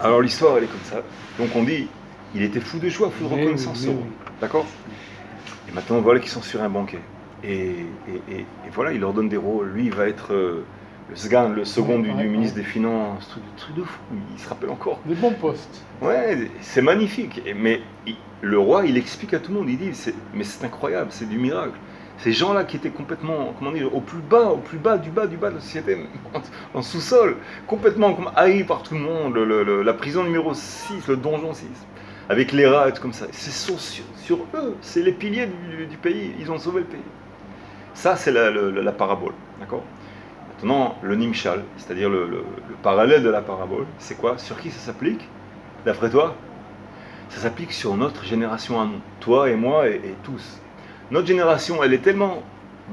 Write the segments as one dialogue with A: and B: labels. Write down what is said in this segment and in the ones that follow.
A: Alors l'histoire, elle est comme ça. Donc on dit, il était fou de joie, fou de reconnaissance.
B: Oui.
A: D'accord? Et maintenant, voilà qu'ils sont sur un banquet. Et voilà, il leur donne des rôles. Lui, il va être le sgan, le second du ministre des Finances. Truc de fou, il se rappelle encore.
B: Des bons postes.
A: Ouais, c'est magnifique. Mais le roi, il explique à tout le monde. Il dit, mais c'est incroyable, c'est du miracle. Ces gens-là qui étaient complètement, comment dire, au plus bas du bas de la société, en sous-sol, complètement haïs par tout le monde, la prison numéro 6, le donjon 6, avec les rats et tout comme ça. C'est sur eux, c'est les piliers du pays, ils ont sauvé le pays. Ça, c'est la parabole, d'accord? Maintenant, le nimshal, c'est-à-dire le parallèle de la parabole, c'est quoi? Sur qui ça s'applique, d'après toi? Ça s'applique sur notre génération à nous, toi et moi et tous. Notre génération, elle est tellement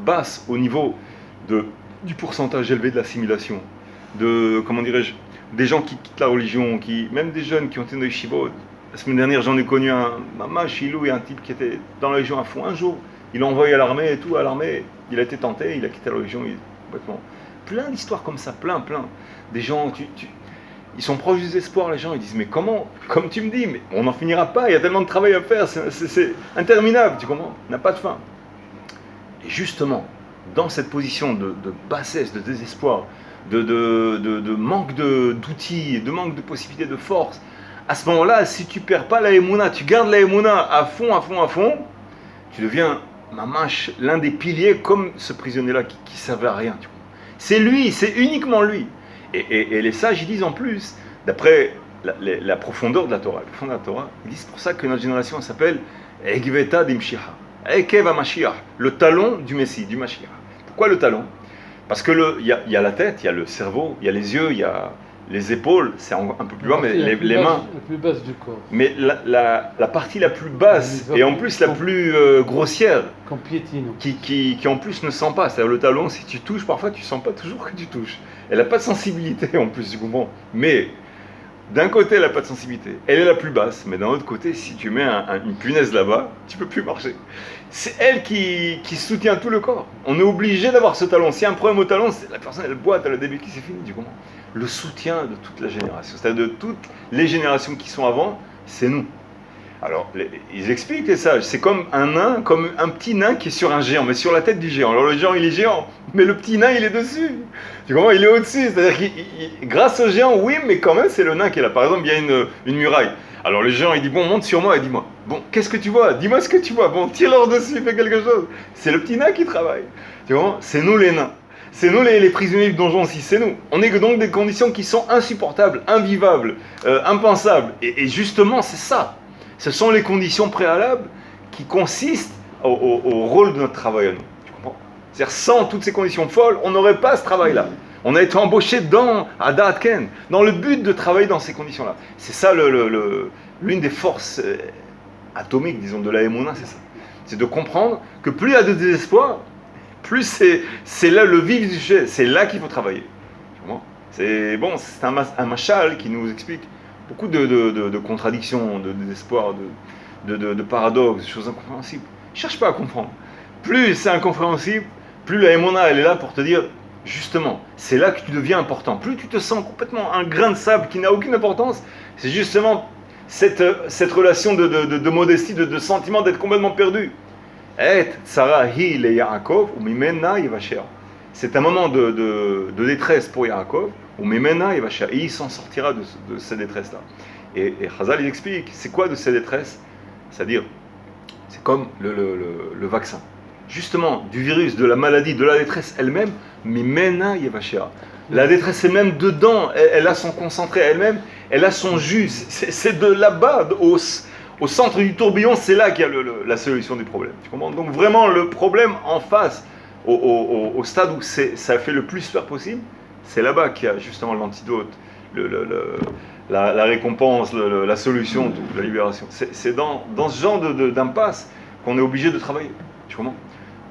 A: basse au niveau du pourcentage élevé de l'assimilation, comment dirais-je, des gens qui quittent la religion, même des jeunes qui ont été dans les shivot. La semaine dernière, j'en ai connu un Chilou et un type qui était dans la religion à fond. Un jour, il l'a envoyé à l'armée et tout, à l'armée, il a été tenté, il a quitté la religion, complètement. Plein d'histoires comme ça, plein. Des gens, ils sont proches du désespoir, les gens, ils disent, mais comment, comme tu me dis, mais on n'en finira pas, il y a tellement de travail à faire, c'est interminable, tu comprends? On n'a pas de fin. Et justement, dans cette position de bassesse, de désespoir, de manque d'outils, de manque de possibilités, de force, à ce moment-là, si tu perds pas la émouna, tu gardes la émouna à fond, tu deviens, l'un des piliers comme ce prisonnier-là qui servait à rien, tu comprends? C'est lui, c'est uniquement lui. Et les sages, ils disent en plus, d'après la profondeur de la Torah, ils disent pour ça que notre génération elle s'appelle Egveta d'Imshiach, Ekev HaMashiach, le talon du Messie, du Mashiach. Pourquoi le talon? Parce que il y a la tête, il y a le cerveau, il y a les yeux, il y a les épaules, c'est un peu plus bas, mais les mains.
B: La plus basse du corps.
A: Mais la partie la plus basse, et en plus la plus grossière, qui en plus ne sent pas. C'est-à-dire le talon, si tu touches, parfois tu sens pas toujours que tu touches. Elle n'a pas de sensibilité en plus, tu comprends? Mais d'un côté, elle n'a pas de sensibilité. Elle est la plus basse, mais d'un autre côté, si tu mets une punaise là-bas, tu peux plus marcher. C'est elle qui soutient tout le corps. On est obligé d'avoir ce talon. S'il y a un problème au talon, la personne elle boite, elle a le début qui s'est fini, tu comprends? Le soutien de toute la génération, c'est-à-dire de toutes les générations qui sont avant, c'est nous. Alors, ils expliquent les sages, c'est comme un nain, comme un petit nain qui est sur un géant, mais sur la tête du géant. Alors le géant, il est géant, mais le petit nain, il est dessus. Tu comprends? Il est au-dessus, c'est-à-dire qu'il grâce au géant, oui, mais quand même, c'est le nain qui est là. Par exemple, il y a une muraille. Alors le géant, il dit, bon, monte sur moi et dis-moi. Bon, qu'est-ce que tu vois? Dis-moi ce que tu vois. Bon, tire-leur dessus, fais quelque chose. C'est le petit nain qui travaille. Tu vois? C'est nous les nains. C'est nous les prisonniers du donjon aussi, c'est nous. On est donc des conditions qui sont insupportables, invivables, impensables. Et justement, c'est ça. Ce sont les conditions préalables qui consistent au rôle de notre travail à nous. Tu comprends? C'est-à-dire, sans toutes ces conditions folles, on n'aurait pas ce travail-là. On a été embauché à Da'at Ken, dans le but de travailler dans ces conditions-là. C'est ça l'une des forces atomiques, disons, de la Emouna, c'est ça. C'est de comprendre que plus il y a de désespoir, plus c'est là le vif du sujet, c'est là qu'il faut travailler. Tu comprends? C'est un machal qui nous explique beaucoup de contradictions, de désespoir, de paradoxes, de choses incompréhensibles. Ne cherche pas à comprendre. Plus c'est incompréhensible, plus la Emouna, elle est là pour te dire, justement, c'est là que tu deviens important. Plus tu te sens complètement un grain de sable qui n'a aucune importance, c'est justement cette relation de modestie, de sentiment d'être complètement perdu. C'est un moment de détresse pour Yaakov, et il s'en sortira de cette détresse-là. Et Chazal, il explique, c'est quoi de cette détresse? C'est-à-dire, c'est comme le vaccin. Justement, du virus, de la maladie, de la détresse elle-même, Mimena Yevashea. La détresse elle-même, dedans, elle a son concentré elle-même, elle a son jus. C'est de là-bas, au centre du tourbillon, c'est là qu'il y a la solution du problème. Tu comprends? Donc vraiment, le problème en face, au stade où ça fait le plus peur possible, c'est là-bas qu'il y a justement l'antidote, la récompense, la solution, la libération. C'est dans ce genre d'impasse qu'on est obligé de travailler. Tu comprends?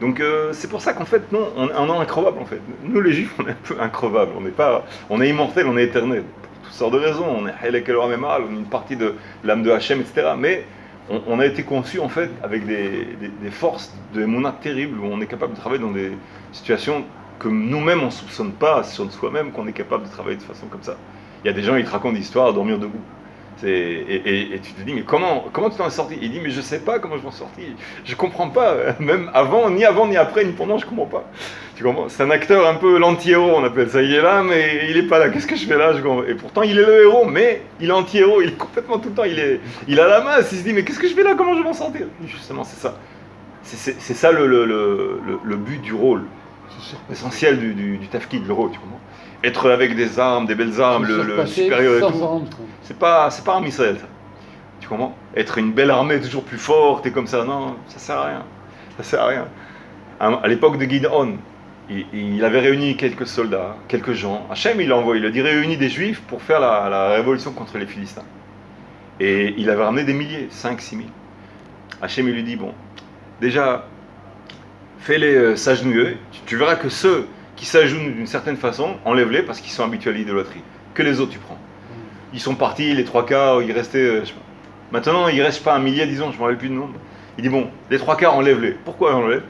A: Donc c'est pour ça qu'en fait, non, on est increvable en fait. Nous les juifs, on est un peu increvables. On est immortels, on est éternels. Toutes sortes de raisons. On est Helek Elohim Emal, on est une partie de l'âme de Hachem, etc. Mais on a été conçus en fait avec des forces de Emouna terribles où on est capable de travailler dans des situations que nous-mêmes on ne soupçonne pas sur soi-même qu'on est capable de travailler de façon comme ça. Il y a des gens, ils te racontent des histoires à dormir debout. Et tu te dis, mais comment tu t'en es sorti? Il dit, mais je sais pas comment je m'en suis sorti. Je comprends pas, même avant ni après, ni pendant, je comprends pas. Tu comprends? C'est un acteur un peu l'anti-héros, on appelle ça. Il est là, mais il est pas là. Qu'est-ce que je fais là? Et pourtant, il est le héros, mais il est anti-héros. Il est complètement tout le temps. Il a la masse. Il se dit, mais qu'est-ce que je fais là? Comment je vais m'en sortir? Justement, c'est ça. C'est ça le but du rôle. Essentiel du tafkid, le rôle, tu comprends? Être avec des armes, des belles armes, le supérieur et tout. C'est pas un Israël, ça. Tu comprends? Être une belle armée toujours plus forte et comme ça, non, ça sert à rien. Ça sert à rien. À l'époque de Gideon, il avait réuni quelques soldats, quelques gens. Hachem, il l'a envoyé, il a dit réuni des juifs pour faire la révolution contre les Philistins. Et il avait ramené des milliers, 5-6 000. Hachem, il lui dit, bon, déjà, fais-les s'agenouiller. Tu verras que ceux qui s'agenouillent d'une certaine façon, enlève-les parce qu'ils sont habitués à l'idolâtrie. Que les autres, tu prends. Ils sont partis, les 3/4, il restait, je sais pas. Maintenant, il ne reste pas un millier, disons, je ne me rappelle plus de nombre. Il dit, bon, les 3/4, enlève-les. Pourquoi enlève?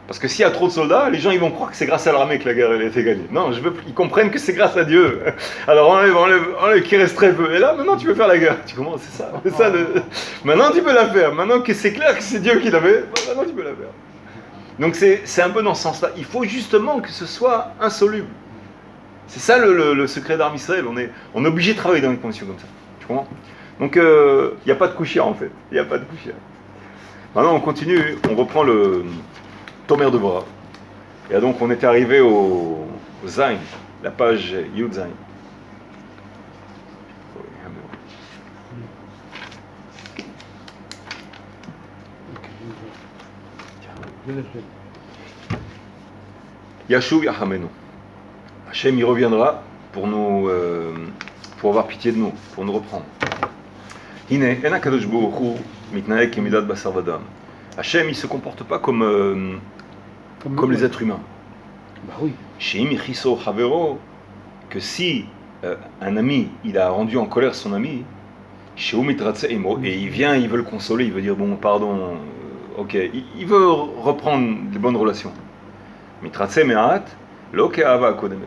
A: Parce que s'il y a trop de soldats, les gens ils vont croire que c'est grâce à l'armée que la guerre a été gagnée. Non, ils comprennent que c'est grâce à Dieu. Alors enlève, qu'il reste très peu. Et là, maintenant, tu peux faire la guerre. Tu comprends? C'est ça. Maintenant, tu peux la faire. Maintenant que c'est clair que c'est Dieu qui l'a fait, maintenant, tu peux la faire. Donc, c'est un peu dans ce sens-là. Il faut justement que ce soit insoluble. C'est ça le secret d'Arm Israël. On est obligé de travailler dans une condition comme ça. Tu comprends? Donc, il n'y a pas de couchia, en fait. Il n'y a pas de couchia. Maintenant, on continue. On reprend le Tomer de Bora. Et donc, on était arrivé au Zain, la page Yud Zain. Yashuv Yahamenu. Hachem, il reviendra pour pour avoir pitié de nous, pour nous reprendre. Hine, en HaKadosh Baruch Hu mitnaek kemidat basar vadam. Hachem, il se comporte pas comme les êtres humains.
B: Bah oui.
A: Sheim yichiso chavero, que si un ami, il a rendu en colère son ami, sheu mitratze imo, et il vient, il veut le consoler, il veut dire bon, pardon, ok, il veut reprendre les bonnes relations. Mitratze me'at, lo ke'ava kodemet.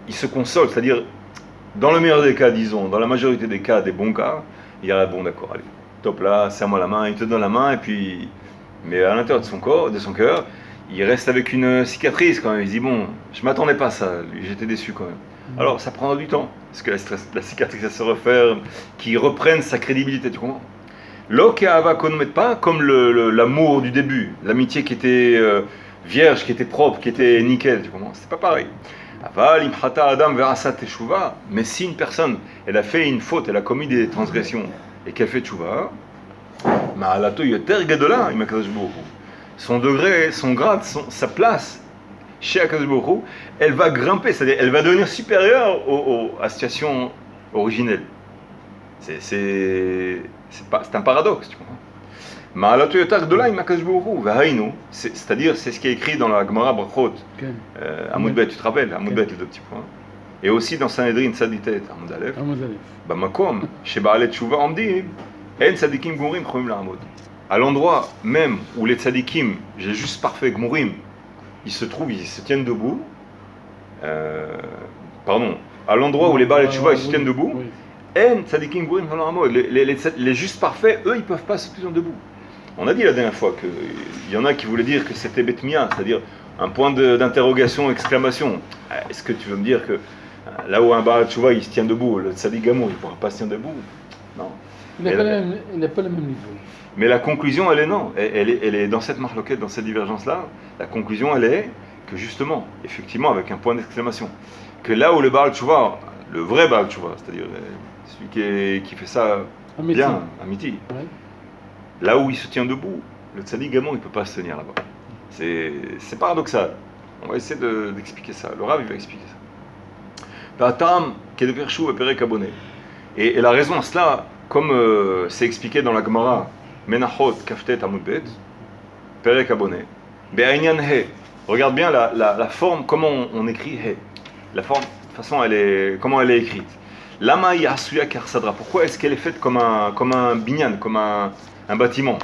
A: Il se console, c'est-à-dire, dans le meilleur des cas, disons, dans la majorité des cas, des bons cas, il y a bon d'accord, allez, top là, serre-moi la main, il te donne la main, et puis, mais à l'intérieur de son cœur, il reste avec une cicatrice quand même. Il dit bon, je m'attendais pas à ça, j'étais déçu quand même. Alors ça prendra du temps, parce que la cicatrice elle se referme, qu'il reprenne sa crédibilité, tu comprends? L'okeava qu'on ne mette pas comme l'amour du début, l'amitié qui était vierge, qui était propre, qui était nickel, tu comprends? C'est pas pareil. Aval imhata adam verasat teshuva, mais si une personne, elle a fait une faute, elle a commis des transgressions, et qu'elle fait teshuva, ma'alato yoter gadola imakadosh baruch hu. Son degré, son grade, sa place chez HaKadosh Baruch Hu, elle va grimper, c'est-à-dire elle va devenir supérieure à la situation originelle. C'est un paradoxe, tu comprends? C'est-à-dire, c'est ce qui est écrit dans la Gemara Brachot, Amoud Bet, tu te rappelles, Amoud Bet, les deux petits points. Et aussi dans Sanhedrin Tzaditet, Amoud Aleph, Bamakom, chez Baalet Tshuva, on dit, En Tzadikim Gourim Chomim La'amod. À l'endroit même où les tzadikim, j'ai juste parfait, gmourim, ils se tiennent debout, à l'endroit où les Baal et Tshuva, ils se tiennent debout, en tzadikim gmourim, les justes parfaits, eux, ils ne peuvent pas se tenir debout. On a dit la dernière fois qu'il y en a qui voulaient dire que c'était betmia, c'est-à-dire un point d'interrogation, exclamation. Est-ce que tu veux me dire que là où un Baal et Tshuva, il se tient debout, le tzadik gamour, il ne pourra pas se tenir debout? Non.
B: Il n'a pas le même niveau.
A: Mais la conclusion, elle est non. Elle est dans cette marloquette, dans cette divergence-là. La conclusion, elle est que justement, effectivement, avec un point d'exclamation, que là où le Baal Tshuva, le vrai Baal Tshuva, c'est-à-dire celui qui fait ça bien, amiti, ouais. Là où il se tient debout, le tzaddik gamon, il ne peut pas se tenir là-bas. C'est paradoxal. On va essayer d'expliquer ça. Le Rav, il va expliquer ça. Et la raison à cela, comme c'est expliqué dans la Gemara, Menachot Kaftet Amud Bet, Perek Abonné, Be'ainyan He. Regarde bien la forme, comment on écrit He. La forme, de toute façon, comment elle est écrite. Lama Yasuya Karsadra. Pourquoi est-ce qu'elle est faite comme un binyan, comme un bâtiment?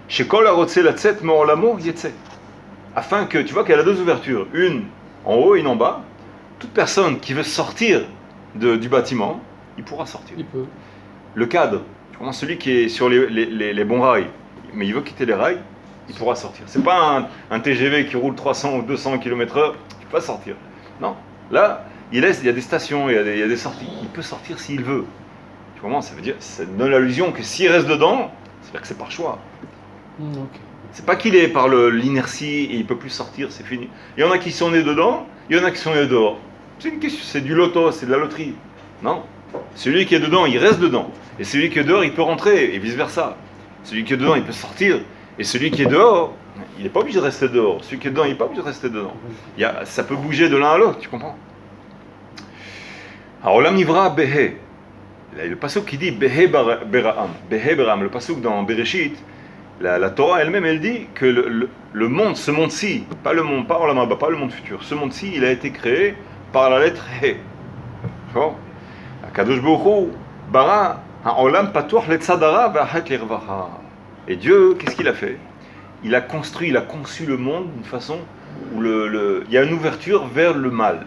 A: Shekol Arotse Latset Me'olamo Yetse. Afin que, tu vois qu'elle a deux ouvertures, une en haut et une en bas. Toute personne qui veut sortir du bâtiment, il pourra sortir.
B: Il peut.
A: Le cadre, celui qui est sur les bons rails, mais il veut quitter les rails, il pourra sortir. C'est pas un TGV qui roule 300 ou 200 km/h, il peut pas sortir. Non, là, il y a des stations, il y a des sorties. Il peut sortir s'il veut. Tu comprends? Ça veut dire, ça donne l'allusion que s'il reste dedans, c'est-à-dire que c'est par choix.
B: Okay.
A: C'est pas qu'il est par l'inertie et il peut plus sortir, c'est fini. Il y en a qui sont nés dedans, il y en a qui sont nés dehors. C'est une question, c'est du loto, c'est de la loterie. Non. Celui qui est dedans, il reste dedans. Et celui qui est dehors, il peut rentrer, et vice-versa. Celui qui est dedans, il peut sortir. Et celui qui est dehors, il n'est pas obligé de rester dehors. Celui qui est dedans, il n'est pas obligé de rester dedans. Ça peut bouger de l'un à l'autre, tu comprends? Alors, Olam Nivra Behe. Le pasuk qui dit Behe Beraam. Behe Beraam. Le pasuk dans Bereshit, la Torah elle-même, elle dit que le monde, ce monde-ci, pas le monde, pas Olam Haba, pas le monde futur, ce monde-ci, il a été créé par la lettre He. D'accord? Kadosh Baruch Hu bara ha'olam patuach letzadara v'achet lirvacha. Et Dieu, qu'est-ce qu'il a fait? Il a conçu le monde d'une façon où il y a une ouverture vers le mal.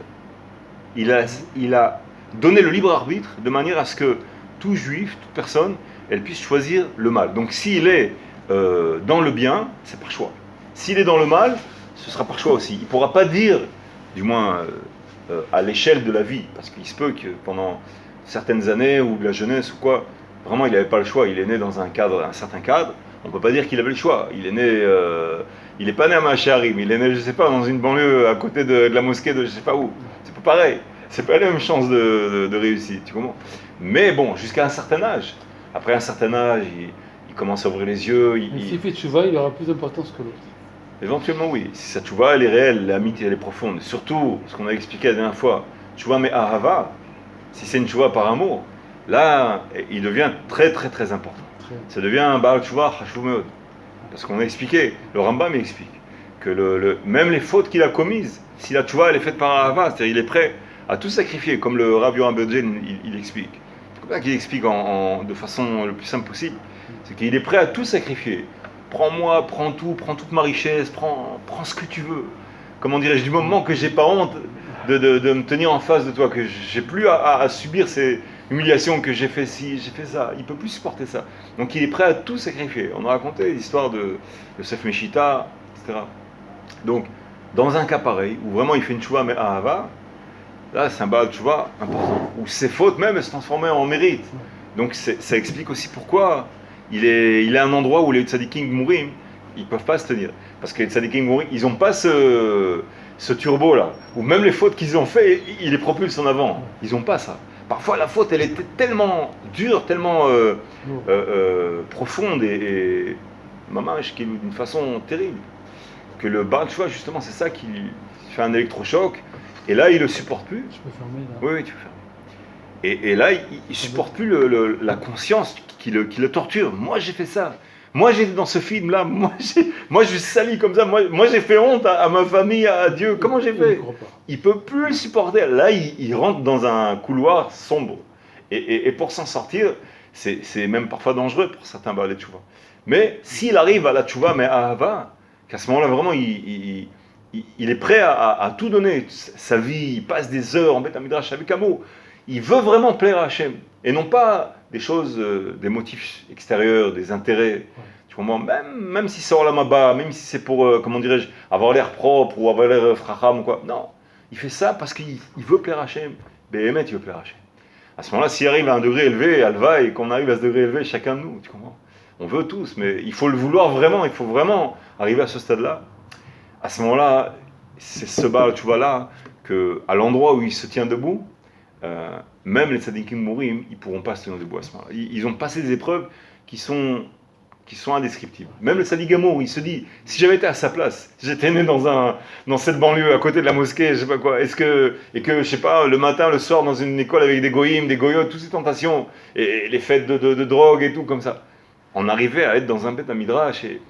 A: Il a donné le libre arbitre de manière à ce que tout juif, toute personne, elle puisse choisir le mal. Donc s'il est dans le bien, c'est par choix. S'il est dans le mal, ce sera par choix aussi. Il ne pourra pas dire, du moins à l'échelle de la vie, parce qu'il se peut que pendant certaines années ou de la jeunesse ou quoi, vraiment il n'avait pas le choix, il est né dans un certain cadre, on ne peut pas dire qu'il avait le choix. Il est né, il n'est pas né à Macharim, il est né, je ne sais pas, dans une banlieue à côté de la mosquée de je ne sais pas où. C'est pas pareil, c'est pas la même chance de réussite, tu comprends? Mais bon, jusqu'à un certain âge. Après un certain âge, il commence à ouvrir les yeux.
B: S'il fait tchouva, il aura plus d'importance que l'autre.
A: Éventuellement, oui. Si sa tchouva, elle est réelle, l'amitié, elle est profonde. Surtout, ce qu'on a expliqué la dernière fois, tchouva mais ahava, si c'est une tchouva par amour, là, il devient très très très important. Ça devient un baal tchouva chashouv meod. Parce qu'on a expliqué, le Rambam explique, que même les fautes qu'il a commises, si la tchouva elle est faite par ahava, c'est-à-dire il est prêt à tout sacrifier, comme le Rav Yoram Bedjen il explique. C'est comme ça qu'il explique de façon le plus simple possible. C'est qu'il est prêt à tout sacrifier. Prends-moi, prends toute ma richesse, prends ce que tu veux. Comment dirais-je, du moment que j'ai pas honte de me tenir en face de toi, que j'ai plus à subir ces humiliations, que j'ai fait ci, j'ai fait ça, il peut plus supporter ça. Donc il est prêt à tout sacrifier. On a raconté l'histoire de Yosef Meshita, etc. Donc, dans un cas pareil, où vraiment il fait une tchouva mais ahava, là c'est un baal tchouva important, où ses fautes même elles se transformaient en mérite. Donc ça explique aussi pourquoi il est à un endroit où les tzadikim mourim, ils ne peuvent pas se tenir. Parce que les tzadikim mourim, ils n'ont pas ce turbo là, où même les fautes qu'ils ont fait, ils les propulsent en avant. Ils n'ont pas ça. Parfois la faute, elle était tellement dure, tellement profonde et mamash, d'une façon terrible, que le baal tchouva, justement, c'est ça qui fait un électrochoc. Et là, il ne le supporte plus.
B: Je peux fermer là.
A: Oui, tu peux fermer. Et là, il ne supporte plus la conscience qui le torture. Moi, j'ai fait ça. Moi, j'étais dans ce film-là. Moi, je sali comme ça. Moi, j'ai fait honte à ma famille, à Dieu. Comment j'ai fait? Il ne peut plus le supporter. Là, il rentre dans un couloir sombre. Et pour s'en sortir, c'est même parfois dangereux pour certains balais de tchouva. Mais s'il arrive à la tchouva, mais à Hava, qu'à ce moment-là, vraiment, il est prêt à tout donner. Sa vie, il passe des heures en Beth Midrash avec amour. Il veut vraiment plaire à Hachem, et non pas des choses, des motifs extérieurs, des intérêts. Tu comprends? Même si c'est Olam Haba, même si c'est pour, comment dirais-je, avoir l'air propre ou avoir l'air fracham ou quoi. Non, il fait ça parce qu'il veut plaire à Hachem. Béhémet, il veut plaire à Hachem. À ce moment-là, s'il arrive à un degré élevé, Alva, et qu'on arrive à ce degré élevé, chacun de nous, tu comprends? On veut tous, mais il faut le vouloir vraiment, il faut vraiment arriver à ce stade-là. À ce moment-là, c'est ce baal tchouva là, qu'à l'endroit où il se tient debout, même les tzadikim mourim, ils ne pourront pas se tenir debout à ce moment-là. Ils ont passé des épreuves qui sont indescriptibles. Même le tzadik gamour, il se dit, si j'avais été à sa place, si j'étais né dans cette banlieue, à côté de la mosquée, je sais pas quoi, et que, je sais pas, le matin, le soir, dans une école avec des goyim, des goyotes, toutes ces tentations, et les fêtes de drogue et tout, comme ça, on arrivait à être dans un beth à midrash, et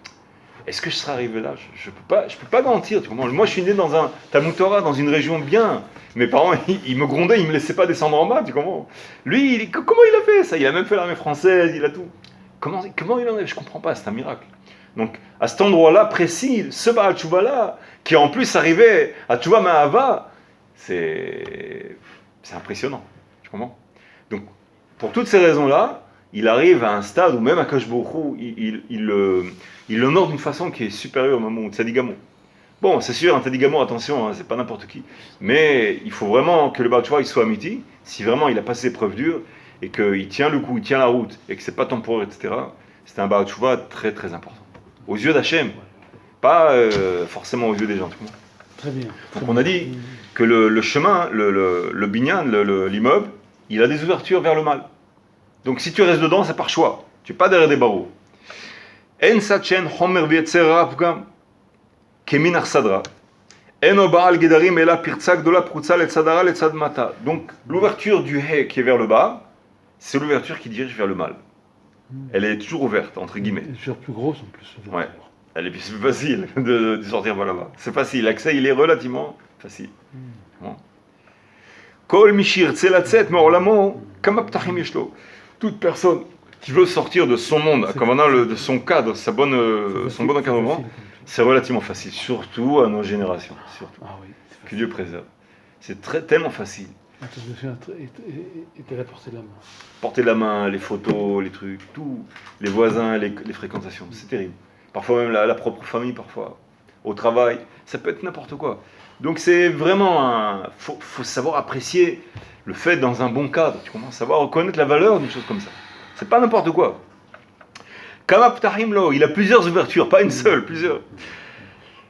A: est-ce que je serais arrivé là? Je peux pas garantir. Tu comprends? Moi, je suis né dans un Talmud Torah, dans une région bien. Mes parents, ils me grondaient, ils me laissaient pas descendre en bas. Tu comprends? Lui, comment il a fait ça? Il a même fait l'armée française, il a tout. Comment il en est? Je comprends pas. C'est un miracle. Donc, à cet endroit-là précis, ce Baal Tchouva là, qui en plus arrivait à Tchouva Ma'ava, c'est impressionnant. comprends? Donc, pour toutes ces raisons-là, il arrive à un stade où même Akadosh Baruch Hu, il l'honore d'une façon qui est supérieure au moment où Tzadik Gamor. Bon, c'est sûr, un Tzadik Gamor, attention, hein, c'est pas n'importe qui. Mais il faut vraiment que le Baal Tshuva, il soit amiti, si vraiment il a passé ses preuves dures, et qu'il tient le coup, il tient la route, et que c'est pas temporaire, etc. C'est un Baal Tshuva très très important. Aux yeux d'Hachem, pas forcément aux yeux des gens. Tu comprends?
B: Très bien.
A: Donc on a dit que le chemin, le binyan, l'immeuble, il a des ouvertures vers le mal. Donc si tu restes dedans, c'est par choix. Tu n'es pas derrière des barreaux. En satchen homer v'yetzer rafgam kemin arsadra. En obaal gedarim ela pirtsa gdola prutsa letzadara letzad mata. Donc l'ouverture du hé qui est vers le bas, c'est l'ouverture qui dirige vers le mal. Elle est toujours ouverte, entre guillemets.
B: Elle est toujours plus grosse en plus.
A: Ouais. Elle est plus facile de sortir par là-bas. C'est facile. L'accès, il est relativement facile. Kol mishir tzelatzet me'olamo kama ptachim yeshlo. Toute personne qui veut sortir de son monde, de son cadre, son bon encadrement, c'est relativement facile. Surtout à nos générations. Surtout.
B: Ah oui,
A: que Dieu préserve. C'est tellement facile.
B: Et t'as la portée de la main.
A: Porter de la main, les photos, les trucs, tout. Les voisins, les fréquentations. C'est terrible. Parfois même la propre famille, parfois. Au travail. Ça peut être n'importe quoi. Donc c'est vraiment faut savoir apprécier le fait dans un bon cadre. Tu commences à savoir reconnaître la valeur d'une chose comme ça. C'est pas n'importe quoi. Kama ptachim lo, il a plusieurs ouvertures, pas une seule, plusieurs.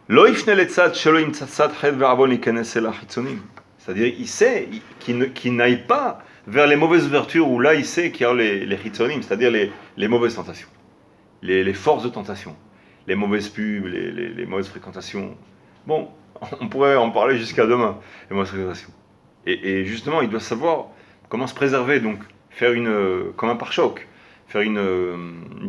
A: Lo yifne letzad shelo im tzatzat chet ve'avon ikanes el hachitzonim. C'est-à-dire, il sait qu'il n'aille pas vers les mauvaises ouvertures où là, il sait qu'il y a les hitzonim, c'est-à-dire les mauvaises tentations, les forces de tentation, les mauvaises pubs, les mauvaises fréquentations. Bon, on pourrait en parler jusqu'à demain, les mauvaises fréquentations. Et justement, il doit savoir comment se préserver, donc faire comme un pare-choc, faire une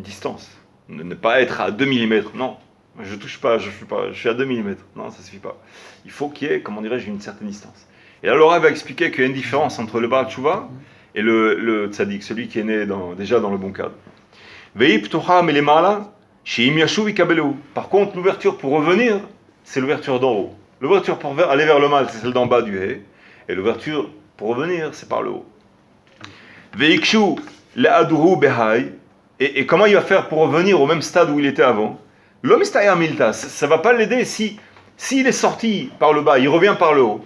A: distance, ne pas être à 2 mm, non. Je touche pas, je suis à 2 mm. Non, ça suffit pas. Il faut qu'il y ait, comment dirais-je, une certaine distance. Et là, Laura va expliquer qu'il y a une différence entre le Baal Tshuva et le Tzadik, celui qui est né déjà dans le bon cadre. Par contre, l'ouverture pour revenir, c'est l'ouverture d'en haut. L'ouverture pour aller vers le mal, c'est celle d'en bas du hé. Et l'ouverture pour revenir, c'est par le haut. Et comment il va faire pour revenir au même stade où il était avant? L'homme milta, ça ne va pas l'aider s'il est sorti par le bas, il revient par le haut.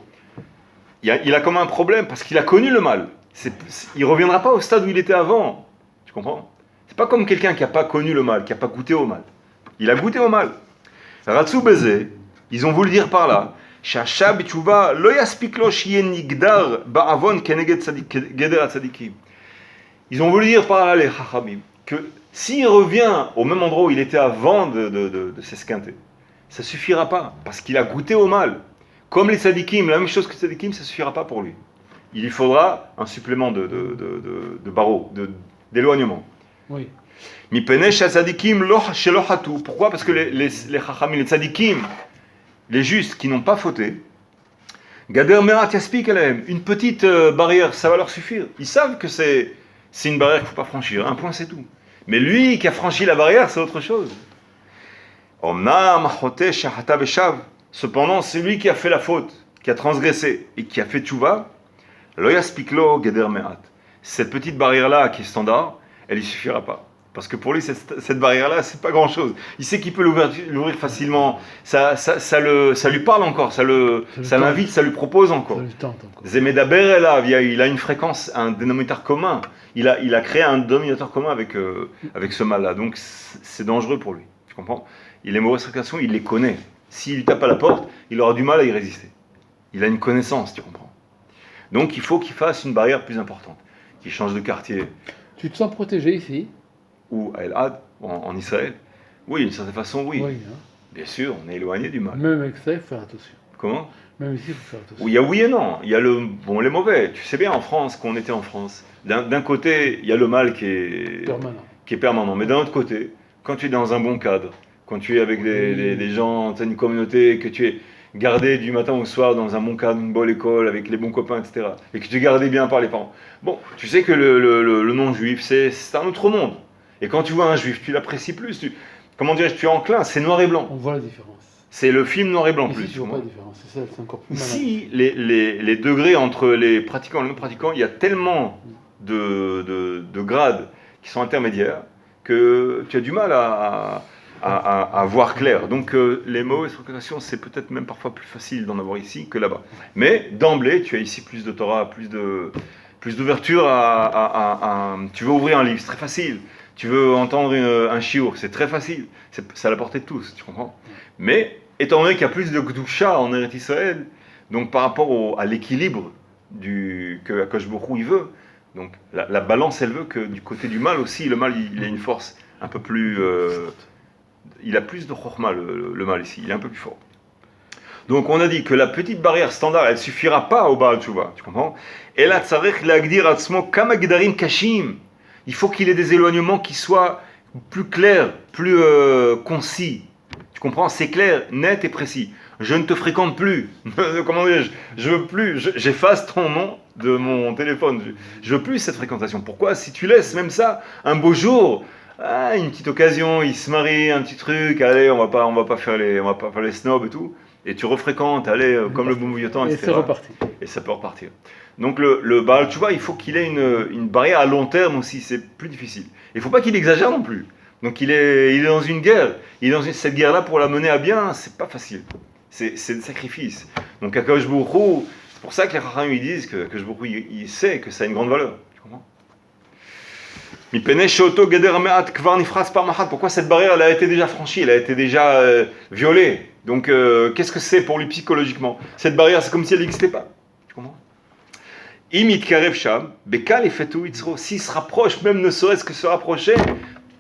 A: Il a comme un problème parce qu'il a connu le mal. Il ne reviendra pas au stade où il était avant. Tu comprends? C'est pas comme quelqu'un qui n'a pas connu le mal, qui n'a pas goûté au mal. Il a goûté au mal. Ratsu Bezé, ils ont voulu dire par là, ils ont voulu dire par là les Chachamim que s'il revient au même endroit où il était avant de s'esquinter, ça ne suffira pas, parce qu'il a goûté au mal. Comme les tzadikim, la même chose que les tzadikim, ça ne suffira pas pour lui. Il lui faudra un supplément de barreau, d'éloignement.
B: Oui.
A: Pourquoi? Parce que les chachamim, les tzadikim, les justes qui n'ont pas fauté, gader merat yaspik alahem, une petite barrière, ça va leur suffire. Ils savent que c'est une barrière qu'il ne faut pas franchir, un point c'est tout. Mais lui qui a franchi la barrière, c'est autre chose. Cependant, c'est lui qui a fait la faute, qui a transgressé et qui a fait tchouva. Lo yaspiklo gader merat. Cette petite barrière-là qui est standard, elle ne suffira pas. Parce que pour lui, cette barrière-là, c'est pas grand-chose. Il sait qu'il peut l'ouvrir facilement. Ça lui parle encore, ça l'invite, ça lui propose encore. Zemedaber est là, il a une fréquence, un dénominateur commun. Il a créé un dénominateur commun avec ce mal-là. Donc c'est dangereux pour lui. Tu comprends? Les mauvaises fréquentations, il les connaît. S'il lui tape à la porte, il aura du mal à y résister. Il a une connaissance, tu comprends? Donc il faut qu'il fasse une barrière plus importante, qu'il change de quartier.
B: Tu te sens protégé ici?
A: Ou à El-Had, en Israël? Oui, d'une certaine façon, oui.
B: Oui, hein.
A: Bien sûr, on est éloigné du mal.
B: Même avec ça, il faut faire attention.
A: Comment?
B: Même ici, il faut faire attention.
A: Oui, il y a oui et non. Il y a les mauvais. Tu sais bien en France, quand on était en France, d'un côté, il y a le mal qui est permanent. Mais d'un autre côté, quand tu es dans un bon cadre, quand tu es avec des gens, tu as une communauté, que tu es gardé du matin au soir dans un bon cadre, une bonne école, avec les bons copains, etc., et que tu es gardé bien par les parents. Bon, tu sais que le non-juif, c'est un autre monde. Et quand tu vois un juif, tu l'apprécies plus. Comment dirais-je, tu es enclin, c'est noir et blanc.
B: On voit la différence.
A: C'est le film noir et blanc
B: Ici,
A: plus.
B: tu vois pas la différence, c'est encore plus malin.
A: Ici, les degrés entre les pratiquants et les non-pratiquants, il y a tellement de grades qui sont intermédiaires que tu as du mal à voir clair. Donc les mauvaises fréquentations, c'est peut-être même parfois plus facile d'en avoir ici que là-bas. Mais d'emblée, tu as ici plus de Torah, plus d'ouverture tu veux ouvrir un livre, c'est très facile. Tu veux entendre un shiur, c'est très facile. C'est à la portée de tous, tu comprends? Mais étant donné qu'il y a plus de Kedusha en Eretz Israël, donc par rapport à l'équilibre que Akadosh Baruch Hu il veut, donc la balance elle veut que du côté du mal aussi, le mal il a une force un peu plus... il a plus de chorma le mal ici, il est un peu plus fort. Donc on a dit que la petite barrière standard, elle suffira pas au Baal Tshuva, tu comprends? Et là, tzarech lagdir atzmo kama gdarim kashim. Il faut qu'il ait des éloignements qui soient plus clairs, plus concis. Tu comprends? C'est clair, net et précis. Je ne te fréquente plus. Comment dire? Je veux plus. J'efface ton nom de mon téléphone. Je veux plus cette fréquentation. Pourquoi? Si tu laisses même ça, un beau jour, une petite occasion, il se marie, un petit truc, allez, on va pas faire les snobs et tout. Et tu refréquentes, allez, comme le bon vieux temps, etc.
B: Et c'est reparti.
A: Et ça peut repartir. Donc le Baal, tu vois, il faut qu'il ait une barrière à long terme aussi, c'est plus difficile. Il ne faut pas qu'il exagère non plus. Donc il est dans une guerre. Il est dans cette guerre-là pour la mener à bien, c'est pas facile. C'est des sacrifices. Donc Akadosh Baruch Hu, c'est pour ça que les Chachamim ils disent que Akadosh Baruch Hu, il sait que ça a une grande valeur. Tu comprends? Pourquoi cette barrière elle a été déjà franchie, elle a été déjà violée? Donc qu'est-ce que c'est pour lui psychologiquement? Cette barrière, c'est comme si elle n'existait pas. Tu comprends? S'il se rapproche, même ne serait-ce que se rapprocher,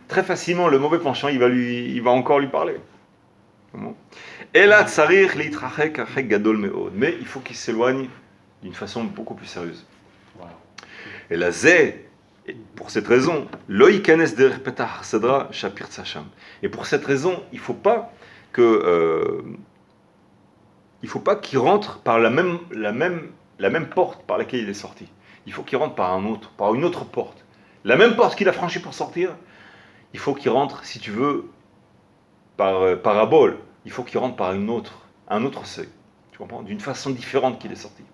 A: très facilement, le mauvais penchant, il va encore lui parler. Mais il faut qu'il s'éloigne d'une façon beaucoup plus sérieuse. Et la zé, pour cette raison, et pour cette raison, il ne faut pas qu'il rentre par la même porte par laquelle il est sorti. Il faut qu'il rentre par une autre porte. La même porte qu'il a franchie pour sortir, il faut qu'il rentre, si tu veux, par parabole. Il faut qu'il rentre par un autre seuil. Tu comprends? D'une façon différente qu'il est sorti.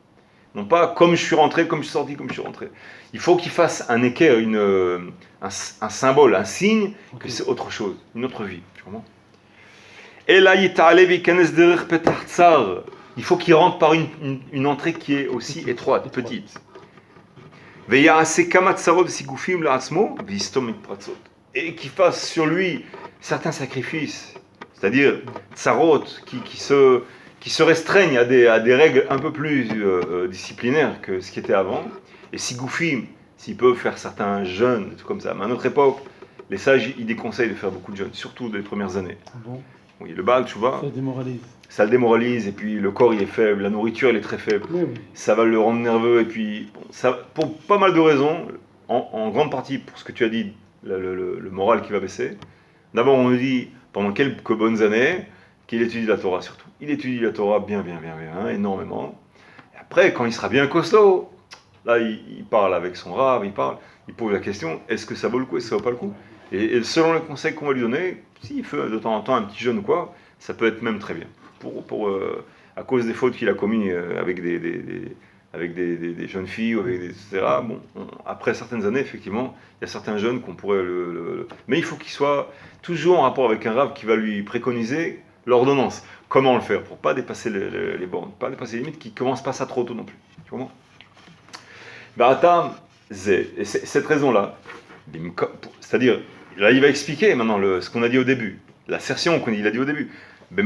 A: Non pas comme je suis rentré, comme je suis sorti, comme je suis rentré. Il faut qu'il fasse un équerre, un symbole, un signe que c'est autre chose, une autre vie. Tu comprends? Et là, il faut qu'il rentre par une entrée qui est aussi étroite, petite. Et qu'il fasse sur lui certains sacrifices, c'est-à-dire tsarot, qui se restreignent à des règles un peu plus disciplinaires que ce qui était avant. Et sigoufim, s'il peut faire certains jeûnes, des trucs comme ça. Mais à notre époque, les sages, ils déconseillent de faire beaucoup de jeûnes, surtout des premières années.
B: Bon.
A: Oui, le Baal, tu vois,
B: Ça démoralise.
A: ça le démoralise, et puis le corps il est faible, la nourriture elle est très faible,
B: Oui.
A: ça va le rendre nerveux, et puis bon, ça, pour pas mal de raisons, en grande partie pour ce que tu as dit, le moral qui va baisser. D'abord on nous dit, pendant quelques bonnes années, qu'il étudie la Torah surtout. Il étudie la Torah bien, énormément. Et après, quand il sera bien costaud, là il parle avec son rav, il pose la question, est-ce que ça vaut le coup, est-ce que ça vaut pas le coup? Et selon les conseils qu'on va lui donner, s'il fait de temps en temps un petit jeûne ou quoi, ça peut être même très bien. À cause des fautes qu'il a commises avec des jeunes filles, etc. Bon, après certaines années, effectivement, il y a certains jeunes qu'on pourrait mais il faut qu'il soit toujours en rapport avec un rav qui va lui préconiser l'ordonnance. Comment le faire pour ne pas dépasser les bornes, pas dépasser les limites, qui ne commencent pas ça trop tôt non plus. Tu comprends? Et cette raison-là, c'est-à-dire, là il va expliquer maintenant ce qu'on a dit au début, l'assertion qu'il a dit au début. Et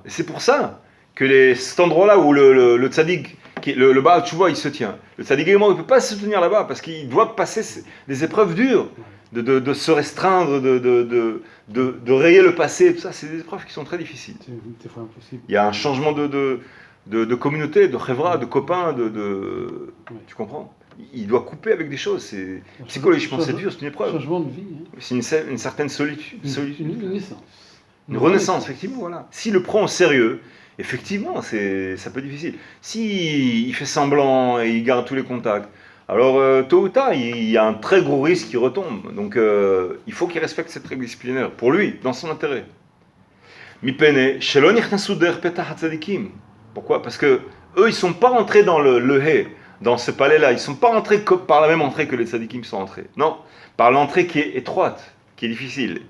A: c'est pour ça que cet endroit-là où le tzaddik, le Baal Tshuva, il se tient. Le tzaddik également, il ne peut pas se tenir là-bas parce qu'il doit passer des épreuves dures, de se restreindre, de rayer le passé, tout ça, c'est des épreuves qui sont très difficiles.
B: C'est impossible.
A: Il y a un changement de communauté, de chevra, de copains, tu comprends? Il doit couper avec des choses, c'est psychologiquement c'est dur, c'est une épreuve.
B: Changement de vie. Hein.
A: C'est une certaine solitude.
B: Une naissance.
A: Une renaissance, effectivement, voilà. S'il le prend au sérieux, effectivement, ça peut être difficile. S'il fait semblant et il garde tous les contacts, alors tôt ou tard, il y a un très gros risque qui retombe. Donc il faut qu'il respecte cette règle disciplinaire, pour lui, dans son intérêt. Mipene, shelon nichnasu der petach hatzadikim. Pourquoi? Parce que eux, ils ne sont pas rentrés dans le He, dans ce palais-là. Ils ne sont pas rentrés par la même entrée que les tzadikim sont rentrés. Non, par l'entrée qui est étroite, qui est difficile.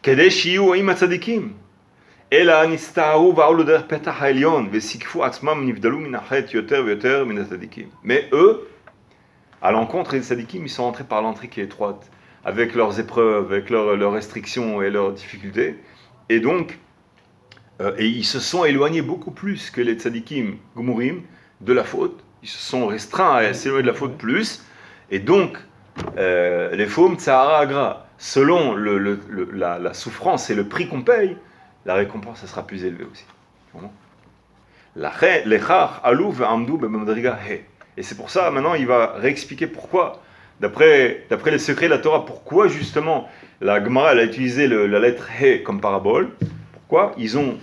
A: Kadesh yiyu im hatzadikim. Ela nista'u va'olu der petach ha'elyon vesikfu atzmam nivdalu min hachet yoter veyoter min hatzadikim. Mais eux, à l'encontre des tzadikim, ils sont rentrés par l'entrée qui est étroite, avec leurs épreuves, avec leurs restrictions et leurs difficultés. Et donc, et ils se sont éloignés beaucoup plus que les tzadikim gumurim de la faute. Ils se sont restreints à s'éloigner de la faute plus. Et donc, les faumes tsahara agra, selon la souffrance et le prix qu'on paye, la récompense sera plus élevée aussi. Et c'est pour ça, maintenant, il va réexpliquer pourquoi, d'après les secrets de la Torah, pourquoi justement la Gemara elle a utilisé la lettre He comme parabole. Pourquoi ils ont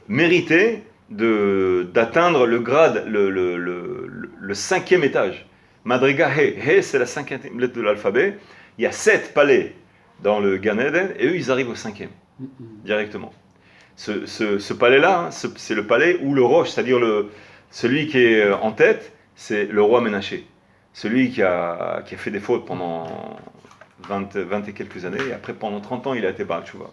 A: mérité d'atteindre le grade, le cinquième étage. Madriga He. He, c'est la cinquième lettre de l'alphabet. Il y a 7 palais dans le Gan Eden, et eux, ils arrivent au 5e, directement. Ce palais-là, hein, c'est le palais où le roche, c'est-à-dire celui qui est en tête, c'est le roi Ménaché. Celui qui a fait des fautes pendant 20 et quelques années, et après, pendant 30 ans, il a été Baal Tshuva.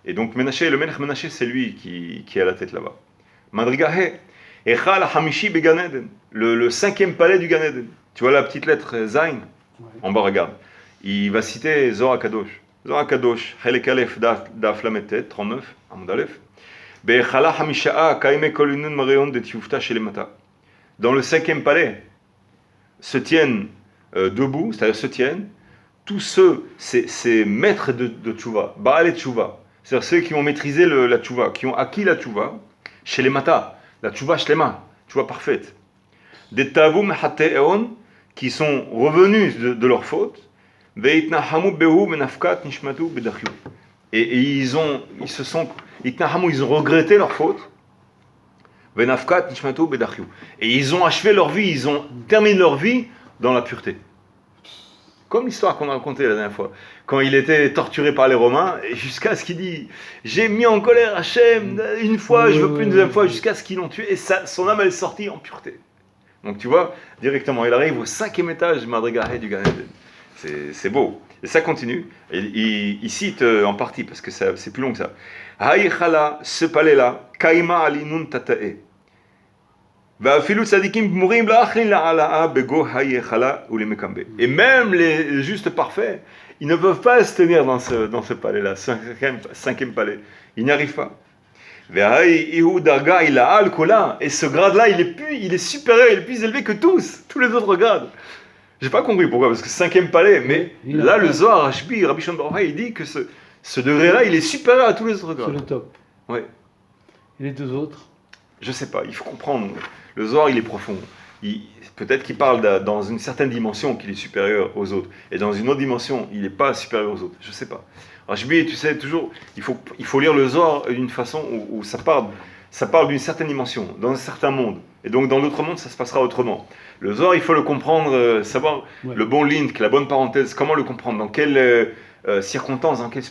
A: Et donc Ménaché, le Melech Ménaché, c'est lui qui est à la tête là-bas. Madriga He, Echal Hamishi Began Eden, le 5e palais du Gan Eden. Tu vois la petite lettre Zain, en bas, regarde. Il va citer Zohar Kadosh. Zohar Kadosh, Chelek Aleph Daf Lametet, 39, Amud Aleph. Be'echala Hamisha'a Kaime Kolunun Mareon de Tiufta Shelemata. Dans le 5e palais se tiennent debout, c'est-à-dire se tiennent tous ceux, ces maîtres de Tchouva, Baal et Tchouva. C'est-à-dire ceux qui ont maîtrisé la tchouva, qui ont acquis la tchouva, chez les mata, la tchouva shlema, tchouva parfaite. Des tavum hate'eon, qui sont revenus de leur faute, veitnahamu behu menafkat nishmatu bedachyu. Et ils ont regretté leur faute, venafkat nishmatu bedachyu. Et ils ont achevé leur vie, ils ont terminé leur vie dans la pureté. Comme l'histoire qu'on a racontée la dernière fois, quand il était torturé par les Romains, jusqu'à ce qu'il dit « J'ai mis en colère Hachem une fois, je veux plus une deuxième fois », jusqu'à ce qu'ils l'ont tué, et son âme elle est sortie en pureté. Donc tu vois, directement, il arrive au 5e étage Madrigahe du Gan Eden. C'est beau. Et ça continue, et il cite en partie, parce que c'est plus long que ça. « Haïchala, ce palais-là, kaima alinun tata'e » et même les justes parfaits, ils ne peuvent pas se tenir dans ce palais-là, 5e palais. Ils n'y arrivent pas. Et ce grade-là, il est supérieur, il est plus élevé que tous les autres grades. J'ai pas compris pourquoi, parce que 5e palais, mais là, le Zohar Hashbi, Rabbi Shimon Bar Yochai, il dit que ce degré-là, il est supérieur à tous les autres grades.
B: C'est le top.
A: Ouais.
B: Et les deux autres?
A: Je sais pas, il faut comprendre. Le Zohar, il est profond. Peut-être qu'il parle dans une certaine dimension qu'il est supérieur aux autres. Et dans une autre dimension, il n'est pas supérieur aux autres. Je sais pas. Rashbi, tu sais, toujours, il faut lire le Zohar d'une façon où ça parle d'une certaine dimension, dans un certain monde. Et donc, dans l'autre monde, ça se passera autrement. Le Zohar, il faut le comprendre, savoir le bon link, la bonne parenthèse, comment le comprendre, dans quelles circonstances, dans quelle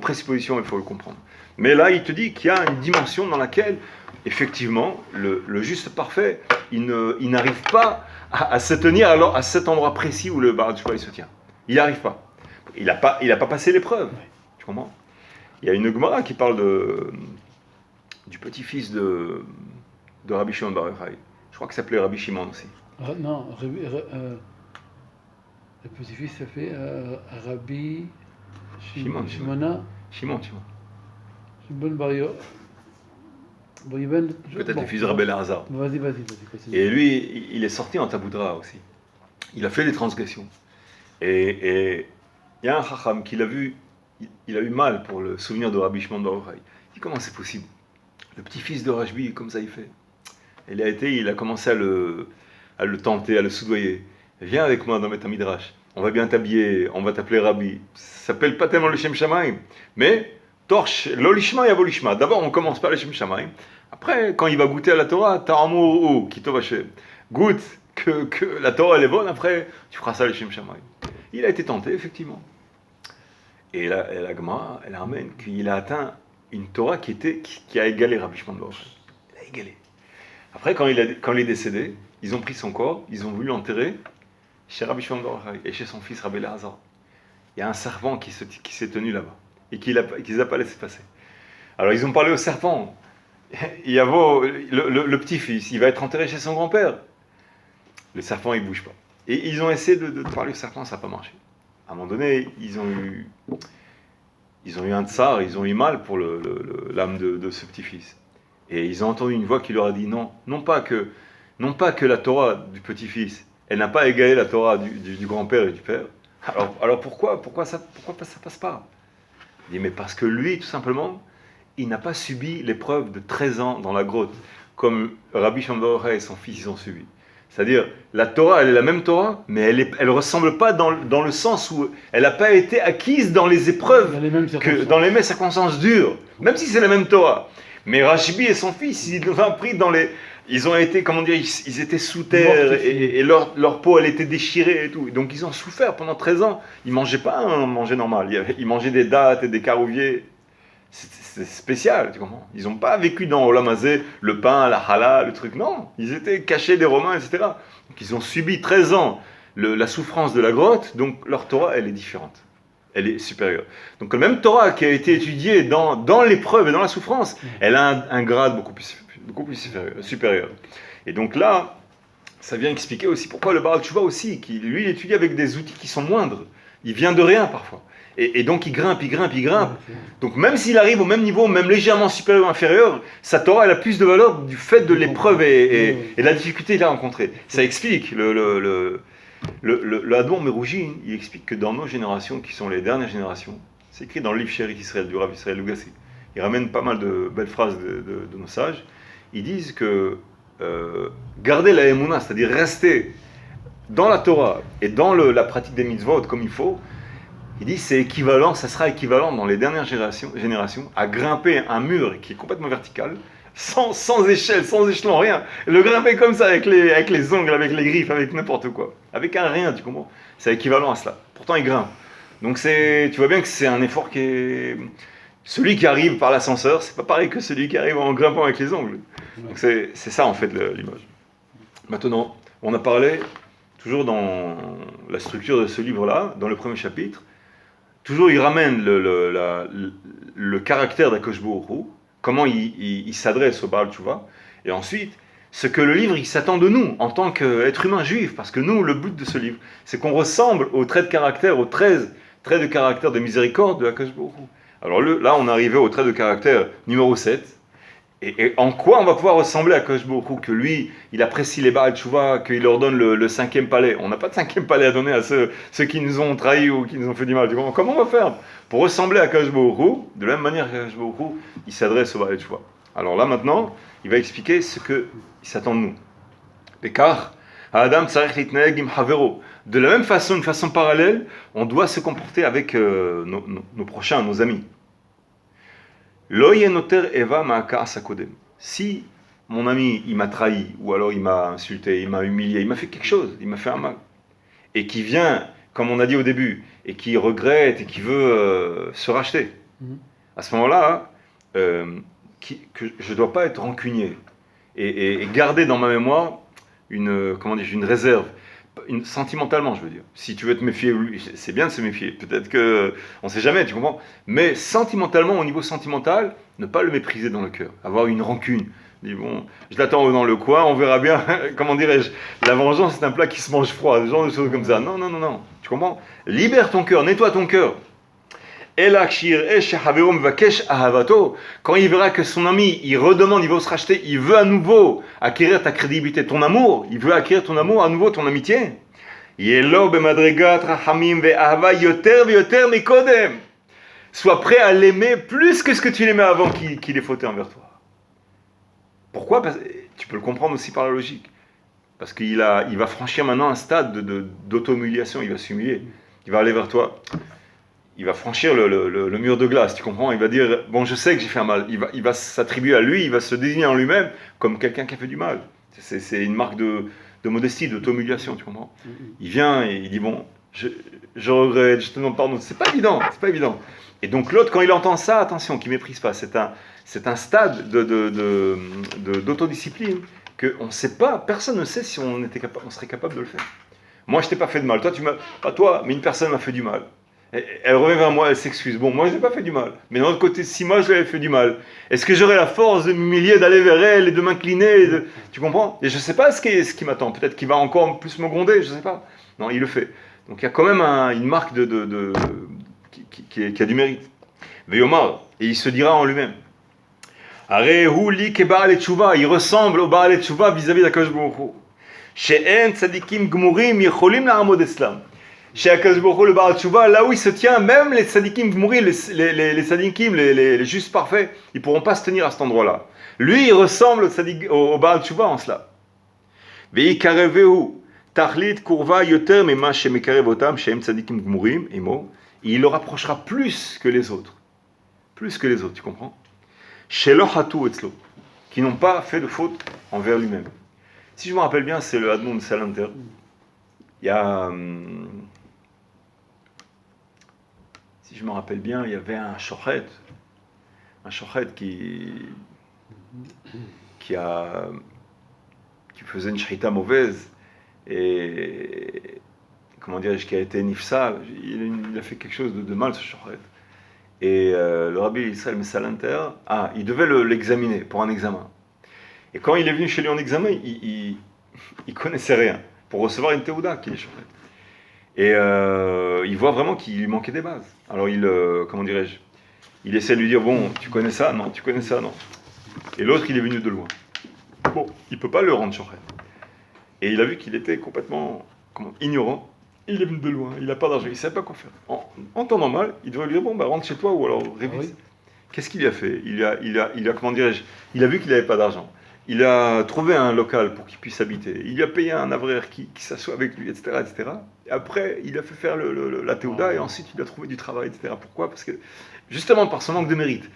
A: présupposition il faut le comprendre. Mais là, il te dit qu'il y a une dimension dans laquelle effectivement, le juste parfait, il n'arrive pas à se tenir alors à cet endroit précis où le Baal Tshuva se tient. Il n'y arrive pas. Il n'a pas passé l'épreuve. Tu comprends? Il y a une Gemara qui parle du petit-fils de Rabbi Shimon Bar Yochai. Je crois qu'il s'appelait Rabbi Shimon aussi.
B: Non, le petit-fils s'appelait Rabbi Shimon Bar Yochai.
A: Peut-être le fils de Rabbi Elazar.
B: Vas-y.
A: Et lui, il est sorti en Taboudra aussi. Il a fait des transgressions. Et il y a un Chacham qui l'a vu, il a eu mal pour le souvenir de Rabbi Shimon Bar Yochai. Il dit comment c'est possible? Le petit-fils de Rashbi, comme ça il fait. Et il a commencé à le tenter, à le soudoyer. Viens avec moi dans Beth Midrash. On va bien t'habiller, on va t'appeler Rabbi. Ça s'appelle pas tellement le Shem Shamaim, mais torche, l'olishma et avolishma. D'abord, on commence par le Shem Shamaim. Après, quand il va goûter à la Torah, ta'amu kitov Hashem. Goûte que la Torah elle est bonne, après tu feras ça les Shem Shammai. Il a été tenté, effectivement. Et la Gemara, elle ramène qu'il a atteint une Torah qui a égalé Rabbi Shimon Bar Yochai. Il a égalé. Après, quand il est décédé, ils ont pris son corps, ils ont voulu l'enterrer chez Rabbi Shimon Bar Yochai et chez son fils Rabbi Elazar. Il y a un serpent qui s'est tenu là-bas et qui les a pas laissé passer. Alors ils ont parlé au serpent. Il y a le petit-fils, il va être enterré chez son grand-père. Le serpent, il ne bouge pas. Et ils ont essayé de parler au serpent, ça n'a pas marché. À un moment donné, ils ont eu un tsar, ils ont eu mal pour l'âme de ce petit-fils. Et ils ont entendu une voix qui leur a dit non pas que la Torah du petit-fils, elle n'a pas égalé la Torah du grand-père et du père. Alors pourquoi ça passe pas? Il dit mais parce que lui, tout simplement, il n'a pas subi l'épreuve de 13 ans dans la grotte, comme Rabbi Shimon Bar Yochai et son fils ils ont subi. C'est-à-dire, la Torah, elle est la même Torah, mais elle ne ressemble pas dans le sens où elle n'a pas été acquise dans les épreuves, dans les mêmes circonstances dures, même si c'est la même Torah. Mais Rashbi et son fils, ils l'ont appris ils ont été, ils étaient sous terre, et leur peau, elle était déchirée et tout. Donc ils ont souffert pendant 13 ans. Ils ne mangeaient pas un manger normal, ils mangeaient des dattes et des carouviers. C'est spécial, tu comprends? Ils n'ont pas vécu dans Olam Hazé, le pain, la halal, le truc, non. Ils étaient cachés des Romains, etc. Donc ils ont subi 13 ans la souffrance de la grotte, donc leur Torah, elle est différente. Elle est supérieure. Donc la même Torah qui a été étudiée dans l'épreuve et dans la souffrance, elle a un grade beaucoup plus supérieur. Et donc là, ça vient expliquer aussi pourquoi le Baal Tshuva aussi, qui lui, il étudie avec des outils qui sont moindres. Il vient de rien parfois. Et donc il grimpe. Donc même s'il arrive au même niveau, même légèrement supérieur ou inférieur, sa Torah elle a plus de valeur du fait de l'épreuve et de la difficulté qu'il a rencontrée. Ça explique, le Admor Meroujin, il explique que dans nos générations, qui sont les dernières générations, c'est écrit dans le livre Chérit Israël du Rav Israël Lugassi, il ramène pas mal de belles phrases de nos sages, ils disent que garder la Emouna, c'est-à-dire rester dans la Torah et dans la pratique des mitzvot comme il faut, il dit ça sera équivalent dans les dernières générations à grimper un mur qui est complètement vertical, sans échelle, sans échelon, rien. Le grimper comme ça avec les ongles, avec les griffes, avec n'importe quoi. Avec un rien, tu comprends? C'est équivalent à cela. Pourtant, il grimpe. Donc tu vois bien que c'est un effort qui est... Celui qui arrive par l'ascenseur, c'est pas pareil que celui qui arrive en grimpant avec les ongles. Donc c'est ça en fait l'image. Maintenant, on a parlé, toujours dans la structure de ce livre-là, dans le premier chapitre, toujours, il ramène le caractère d'Akadosh Baruch Hu, comment il s'adresse au Baal Tshuva, et ensuite, ce que le livre il s'attend de nous, en tant qu'être humain juif, parce que nous, le but de ce livre, c'est qu'on ressemble aux traits de caractère, aux 13 traits de caractère de miséricorde de Akadosh Baruch Hu. Alors là, on est arrivé au trait de caractère numéro 7, et en quoi on va pouvoir ressembler à Akadosh Baruch Hu, que lui, il apprécie les Baal Tshuva, qu'il leur donne le 5e palais. On n'a pas de 5e palais à donner à ceux qui nous ont trahis ou qui nous ont fait du mal. Comment on va faire pour ressembler à Akadosh Baruch Hu, de la même manière qu'Akadosh Baruch Hu, il s'adresse aux Baal Tshuva. Alors là, maintenant, il va expliquer ce qu'il s'attend de nous. Bekar, Adam tzarich litnaeg im havero. De la même façon, une façon parallèle, on doit se comporter avec nos prochains, nos amis. Si mon ami il m'a trahi, ou alors il m'a insulté, il m'a humilié, il m'a fait quelque chose, il m'a fait un mal, et qui vient, comme on a dit au début, et qui regrette et qui veut se racheter, à ce moment-là, que je ne dois pas être rancunier et garder dans ma mémoire une réserve. Sentimentalement, je veux dire. Si tu veux te méfier, c'est bien de se méfier. Peut-être que, on ne sait jamais, tu comprends. Mais sentimentalement, au niveau sentimental, ne pas le mépriser dans le cœur. Avoir une rancune. Dis bon, je l'attends dans le coin, on verra bien. Comment dirais-je? La vengeance, c'est un plat qui se mange froid. Ce genre de choses comme ça. Non. Tu comprends? Libère ton cœur, nettoie ton cœur. Quand il verra que son ami, il redemande, il veut se racheter, il veut à nouveau acquérir ta crédibilité, ton amour, il veut acquérir ton amour à nouveau, ton amitié. Sois prêt à l'aimer plus que ce que tu l'aimais avant qu'il ait fauté envers toi. Pourquoi? Parce que tu peux le comprendre aussi par la logique. Parce qu'il va franchir maintenant un stade d'auto-humiliation, il va s'humilier, il va aller vers toi. Il va franchir le mur de glace, tu comprends? Il va dire, bon, je sais que j'ai fait un mal. Il va s'attribuer à lui, il va se désigner en lui-même comme quelqu'un qui a fait du mal. C'est une marque de de modestie, d'auto-humiliation, tu comprends? Il vient et il dit, bon, je regrette, je te demande pardon. C'est pas évident, c'est pas évident. Et donc l'autre, quand il entend ça, attention, qu'il méprise pas. C'est un stade d'autodiscipline qu'on ne sait pas, personne ne sait si on serait capable de le faire. Moi, je t'ai pas fait de mal. Toi, pas toi, mais une personne m'a fait du mal. Elle revient vers moi, elle s'excuse. Bon, moi, je n'ai pas fait du mal. Mais d'un autre côté, si moi, je lui avais fait du mal, est-ce que j'aurais la force de m'humilier, d'aller vers elle et de m'incliner Tu comprends? Et je ne sais pas ce qui m'attend. Peut-être qu'il va encore plus me gronder, je ne sais pas. Non, il le fait. Donc, il y a quand même une marque qui a du mérite. Veyomar, et il se dira en lui-même. Arehu li ke Baal Tshuva, il ressemble au Baal Tshuva vis-à-vis d'Akadosh Baruch Hu. She'en tzadikim gmurim yicholim la'amod eslam. Chez Akadosh Baruch Hu, le Baal Tshuva, là où il se tient, même les tzadikim gmurim, les tzadikim, les justes parfaits, ils ne pourront pas se tenir à cet endroit-là. Lui, il ressemble au Baal Tshuva en cela. Ve'ikarevehu tachlit kurva yoter mema shemekarev otam she'em tzadikim gmurim, imo. Il le rapprochera plus que les autres. Plus que les autres, tu comprends? Shelo hatu etzlo, qui n'ont pas fait de faute envers lui-même. Si je me rappelle bien, c'est le Admon de Salanter. Il y a... si je me rappelle bien, il y avait un shochet qui faisait une shrita mauvaise et comment dirais-je, qui a été nifsal. Il a fait quelque chose de mal, ce shochet. Et le rabbi Israël Salanter, il devait l'examiner pour un examen. Et quand il est venu chez lui en examen, il connaissait rien pour recevoir une théouda qui est shochet. Et il voit vraiment qu'il lui manquait des bases. Alors comment dirais-je, il essaie de lui dire, bon, tu connais ça? Non. Tu connais ça? Non. Et l'autre, il est venu de loin. Bon, il ne peut pas le rendre shochet. Et il a vu qu'il était complètement ignorant. Il est venu de loin, il n'a pas d'argent, il ne savait pas quoi faire. En temps normal, il devrait lui dire, bon, rentre chez toi ou alors révise. Oui. Qu'est-ce qu'il a fait? Il a comment dirais-je, il a vu qu'il n'avait pas d'argent. Il a trouvé un local pour qu'il puisse habiter. Il a payé un avraire qui s'assoit avec lui, etc., etc. Et après, il a fait faire la théouda et ensuite il a trouvé du travail, etc. Pourquoi? Parce que, justement, par son manque de mérite.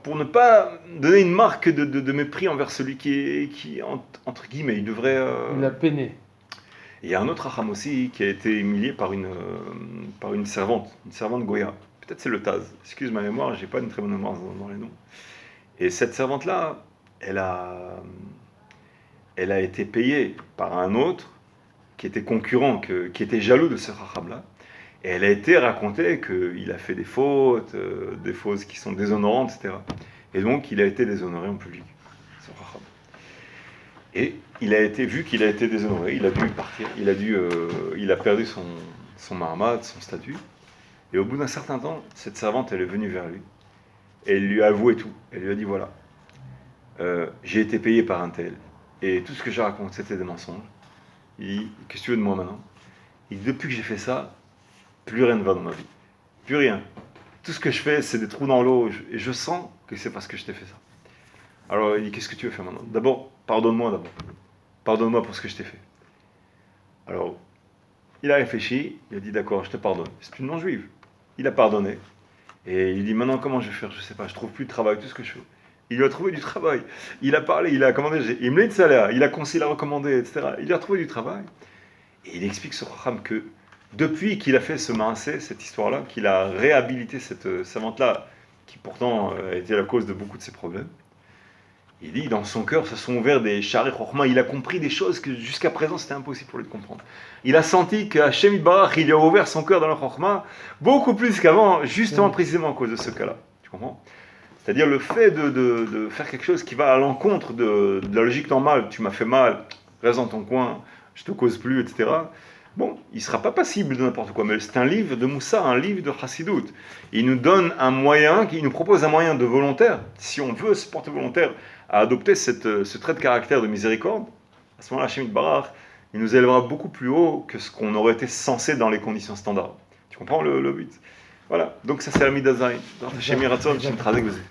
A: Pour ne pas donner une marque de mépris envers celui qui entre guillemets, il devrait...
B: Il a peiné.
A: Il y a un autre Acham aussi qui a été humilié par une servante Goya. Peut-être c'est le Taz. Excuse ma mémoire, j'ai pas une très bonne mémoire dans les noms. Et cette servante-là, elle a été payée par un autre qui était concurrent, qui était jaloux de ce Acham-là. Et elle a été racontée qu'il a fait des fautes qui sont déshonorantes, etc. Et donc il a été déshonoré en public, ce Acham. Et vu qu'il a été déshonoré, il a dû partir, il a perdu son marmad, son statut. Et au bout d'un certain temps, cette servante, elle est venue vers lui. Et elle lui a avoué tout. Elle lui a dit, voilà, j'ai été payé par un tel. Et tout ce que je raconte, c'était des mensonges. Il dit, qu'est-ce que tu veux de moi maintenant? Il dit, depuis que j'ai fait ça, plus rien ne va dans ma vie. Plus rien. Tout ce que je fais, c'est des trous dans l'eau. Et je sens que c'est parce que je t'ai fait ça. Alors il dit, qu'est-ce que tu veux faire maintenant? D'abord, pardonne-moi. Pardonne-moi pour ce que je t'ai fait. Alors, il a réfléchi, il a dit, d'accord, je te pardonne. C'est une non-juive. Il a pardonné. Et il dit, maintenant, comment je vais faire? Je ne sais pas, je ne trouve plus de travail, tout ce que je fais. Il lui a trouvé du travail. Il a parlé, il a commandé, il me l'a dit salaire, il a conseillé, il a recommandé, etc. Il a trouvé du travail. Et il explique ce Chacham que depuis qu'il a fait ce maassé, cette histoire-là, qu'il a réhabilité cette servante-là, qui pourtant a été la cause de beaucoup de ses problèmes, il dit, dans son cœur se sont ouverts des charrés Chokhma. Il a compris des choses que jusqu'à présent c'était impossible pour lui de comprendre. Il a senti qu'Hachem Yitbarach, il lui a ouvert son cœur dans le Chokhma beaucoup plus qu'avant, justement précisément à cause de ce cas-là. Tu comprends? C'est-à-dire le fait de faire quelque chose qui va à l'encontre de la logique normale. Tu m'as fait mal, reste dans ton coin, je te cause plus, etc. Bon, il ne sera pas passible de n'importe quoi, mais c'est un livre de Moussa, un livre de Chassidout. Il nous donne un moyen, il nous propose un moyen de volontaire, si on veut se porter volontaire à adopter ce trait de caractère de miséricorde. À ce moment-là, Hachem Yitbarach, il nous élèvera beaucoup plus haut que ce qu'on aurait été censé dans les conditions standards. Tu comprends le but? Voilà, donc ça c'est la Midazaïn. Hachem Yiratzon, Hachem Chazek Vazé.